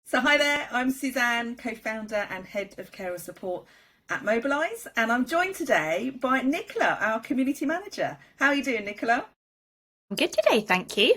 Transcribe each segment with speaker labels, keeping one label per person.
Speaker 1: So hi there, I'm Suzanne, co-founder and head of carer support at Mobilise, and I'm joined today by Nicola, our community manager. How are you doing, Nicola?
Speaker 2: I'm good today, thank you.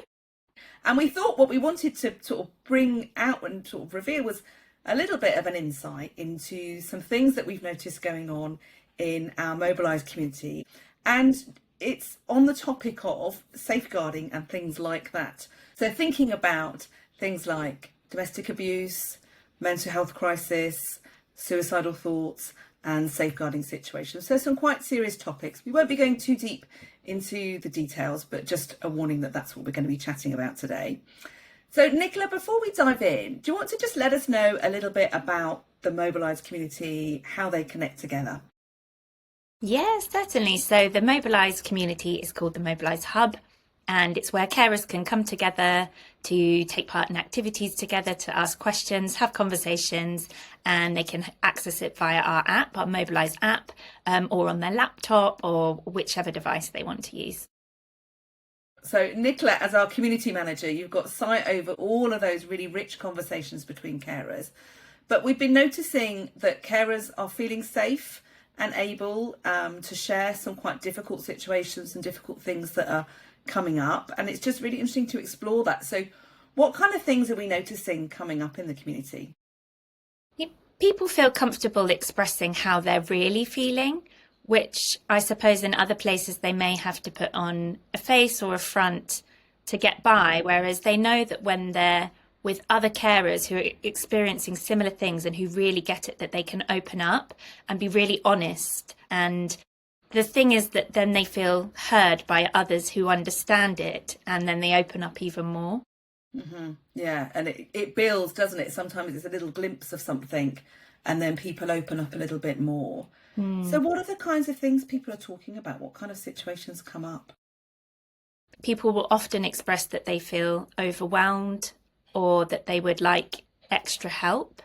Speaker 1: And we thought what we wanted to sort of bring out and sort of reveal was a little bit of an insight into some things that we've noticed going on in our Mobilise community. And it's on the topic of safeguarding and things like that. So thinking about things like domestic abuse, mental health crisis, suicidal thoughts, and safeguarding situations. So some quite serious topics. We won't be going too deep into the details, but just a warning that that's what we're going to be chatting about today. So Nicola, before we dive in, do you want to just let us know a little bit about the Mobilise community, how they connect together?
Speaker 2: Yes, certainly. So the Mobilise community is called the Mobilise Hub, and it's where carers can come together to take part in activities together, to ask questions, have conversations, and they can access it via our app, our Mobilise app, or on their laptop or whichever device they want to use.
Speaker 1: So Nicola, as our community manager, you've got sight over all of those really rich conversations between carers. But we've been noticing that carers are feeling safe and able to share some quite difficult situations and difficult things that are coming up. And it's just really interesting to explore that. So what kind of things are we noticing coming up in the community?
Speaker 2: People feel comfortable expressing how they're really feeling, which I suppose in other places they may have to put on a face or a front to get by, whereas they know that when they're with other carers who are experiencing similar things and who really get it, that they can open up and be really honest. And the thing is that then they feel heard by others who understand it, and then they open up even more.
Speaker 1: Yeah, and it builds, doesn't it? Sometimes it's a little glimpse of something and then people open up a little bit more. So what are the kinds of things people are talking about? What kind of situations come up?
Speaker 2: People will often express that they feel overwhelmed or that they would like extra help.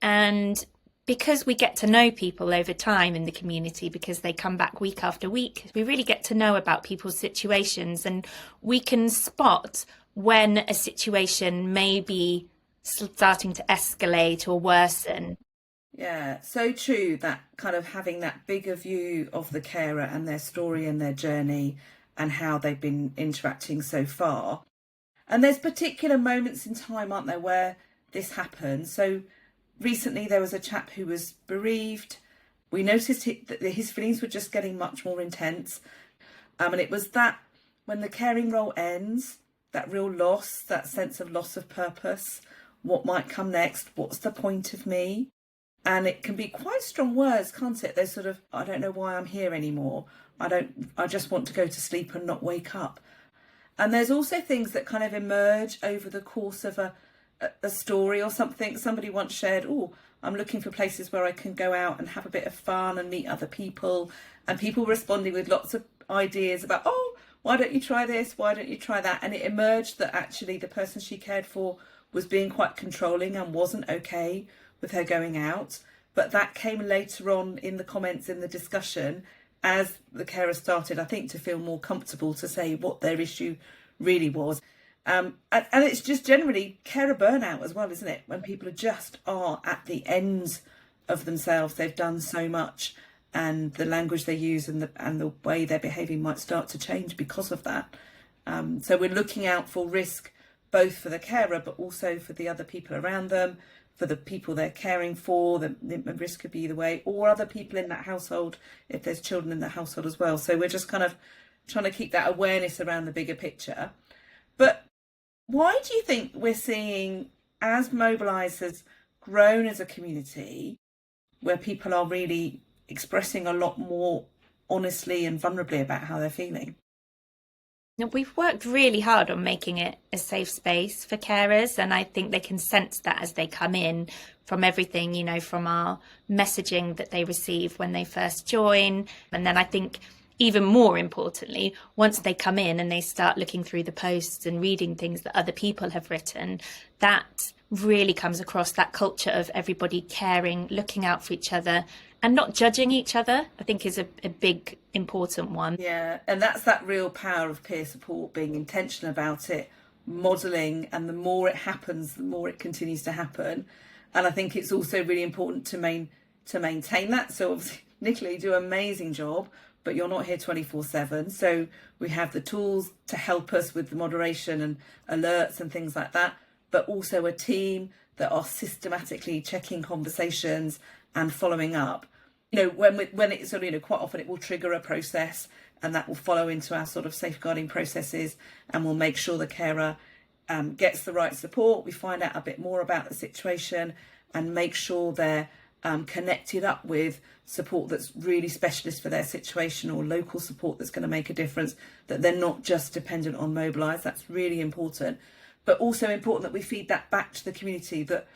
Speaker 2: And because we get to know people over time in the community, because they come back week after week, we really get to know about people's situations, and we can spot when a situation may be starting to escalate or worsen.
Speaker 1: Yeah, so true that kind of having that bigger view of the carer and their story and their journey and how they've been interacting so far. And there's particular moments in time, aren't there, where this happens. So recently there was a chap who was bereaved. We noticed that his feelings were just getting much more intense. And it was that when the caring role ends, that real loss, that sense of loss of purpose, what might come next, what's the point of me? And it can be quite strong words, can't it? They're sort of, I don't know why I'm here anymore. I just want to go to sleep and not wake up. And there's also things that kind of emerge over the course of a story or something. Somebody once shared, oh, I'm looking for places where I can go out and have a bit of fun and meet other people. And people responding with lots of ideas about, oh, why don't you try this? Why don't you try that? And it emerged that actually the person she cared for was being quite controlling and wasn't okay with her going out. But that came later on in the comments in the discussion as the carer started, I think, to feel more comfortable to say what their issue really was. And it's just generally carer burnout as well, isn't it? When people just are at the end of themselves, they've done so much, and the language they use and the way they're behaving might start to change because of that. So we're looking out for risk both for the carer but also for the other people around them, for the people they're caring for. The risk could be either way, or other people in that household if there's children in the household as well. So we're just kind of trying to keep that awareness around the bigger picture. But why do you think we're seeing, as Mobilise has grown as a community, where people are really expressing a lot more honestly and vulnerably about how they're feeling?
Speaker 2: Now, we've worked really hard on making it a safe space for carers, and I think they can sense that as they come in from everything, from our messaging that they receive when they first join. And then I think even more importantly, once they come in and they start looking through the posts and reading things that other people have written, that really comes across, that culture of everybody caring, looking out for each other and not judging each other, I think is a big important one.
Speaker 1: Yeah, and that's that real power of peer support, being intentional about it, modelling, and the more it happens, the more it continues to happen. And I think it's also really important to maintain that. So obviously, Nicola, you do an amazing job, but you're not here 24/7. So we have the tools to help us with the moderation and alerts and things like that, but also a team that are systematically checking conversations and following up. When it's sort of, quite often it will trigger a process, and that will follow into our sort of safeguarding processes, and we'll make sure the carer gets the right support. We find out a bit more about the situation and make sure they're connected up with support that's really specialist for their situation, or local support that's going to make a difference, that they're not just dependent on Mobilise. That's really important. But also important that we feed that back to the community, that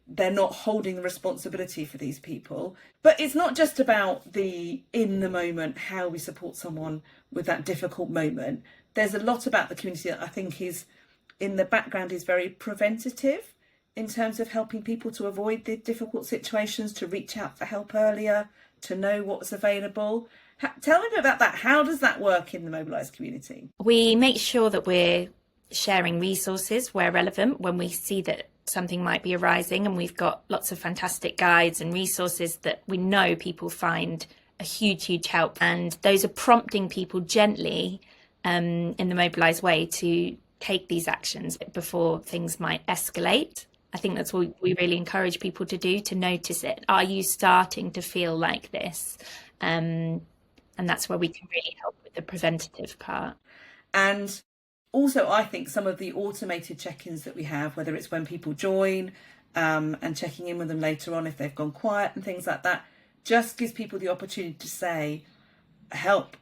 Speaker 1: they're not holding the responsibility for these people. But it's not just about the in the moment, how we support someone with that difficult moment. There's a lot about the community that I think is in the background is very preventative in terms of helping people to avoid the difficult situations, to reach out for help earlier, to know what's available. Tell me a bit about that. How does that work in the Mobilise community?
Speaker 2: We make sure that we're sharing resources where relevant when we see that something might be arising, and we've got lots of fantastic guides and resources that we know people find a huge help, and those are prompting people gently in the Mobilise way to take these actions before things might escalate. I think that's what we really encourage people to do, to notice it. Are you starting to feel like this? And that's where we can really help with the preventative part.
Speaker 1: And also, I think some of the automated check-ins that we have, whether it's when people join and checking in with them later on if they've gone quiet and things like that, just gives people the opportunity to say, help,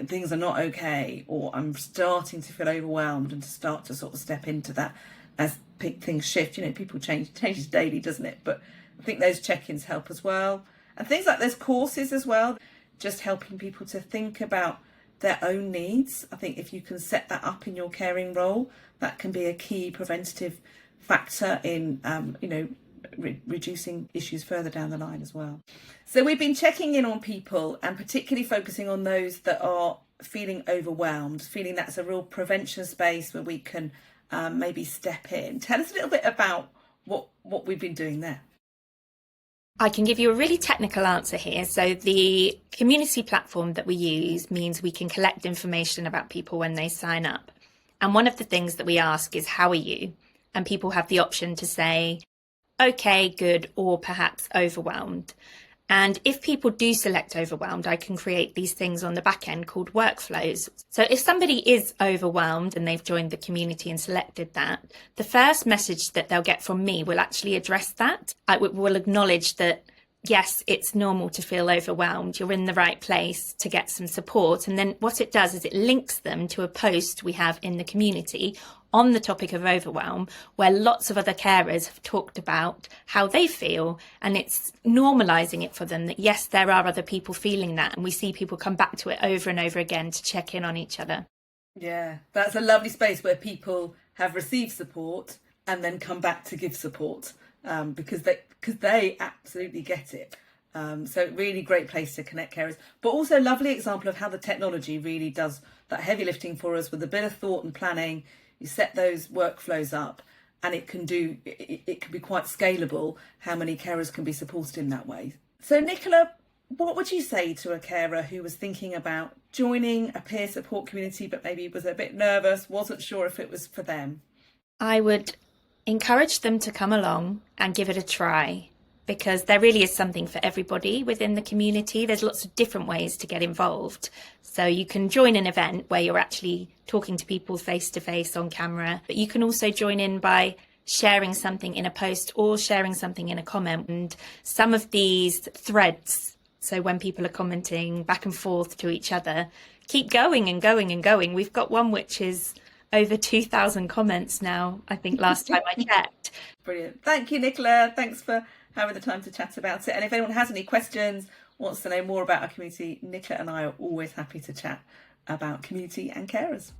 Speaker 1: things are not okay, or I'm starting to feel overwhelmed, and to start to sort of step into that as things shift. People changes daily, doesn't it? But I think those check-ins help as well. And things like there's courses as well, just helping people to think about their own needs. I think if you can set that up in your caring role, that can be a key preventative factor in, reducing issues further down the line as well. So we've been checking in on people, and particularly focusing on those that are feeling overwhelmed, feeling that's a real prevention space where we can maybe step in. Tell us a little bit about what we've been doing there.
Speaker 2: I can give you a really technical answer here. So the community platform that we use means we can collect information about people when they sign up. And one of the things that we ask is, how are you? And people have the option to say, okay, good, or perhaps overwhelmed. And if people do select overwhelmed, I can create these things on the back end called workflows. So if somebody is overwhelmed and they've joined the community and selected that, the first message that they'll get from me will actually address that. I will acknowledge that, yes, it's normal to feel overwhelmed. You're in the right place to get some support. And then what it does is it links them to a post we have in the community on the topic of overwhelm, where lots of other carers have talked about how they feel, and it's normalising it for them that, yes, there are other people feeling that, and we see people come back to it over and over again to check in on each other.
Speaker 1: Yeah, that's a lovely space where people have received support and then come back to give support because they absolutely get it. So really great place to connect carers, but also a lovely example of how the technology really does that heavy lifting for us with a bit of thought and planning. You set those workflows up, and it can be quite scalable how many carers can be supported in that way. So Nicola, what would you say to a carer who was thinking about joining a peer support community but maybe was a bit nervous, wasn't sure if it was for them?
Speaker 2: I would encourage them to come along and give it a try, because there really is something for everybody within the community. There's lots of different ways to get involved. So you can join an event where you're actually talking to people face to face on camera, but you can also join in by sharing something in a post or sharing something in a comment. And some of these threads, so when people are commenting back and forth to each other, keep going and going and going. We've got one which is over 2,000 comments now, I think, last time I checked.
Speaker 1: Brilliant. Thank you, Nicola. Thanks for having the time to chat about it. And if anyone has any questions, wants to know more about our community, Nicola and I are always happy to chat about community and carers.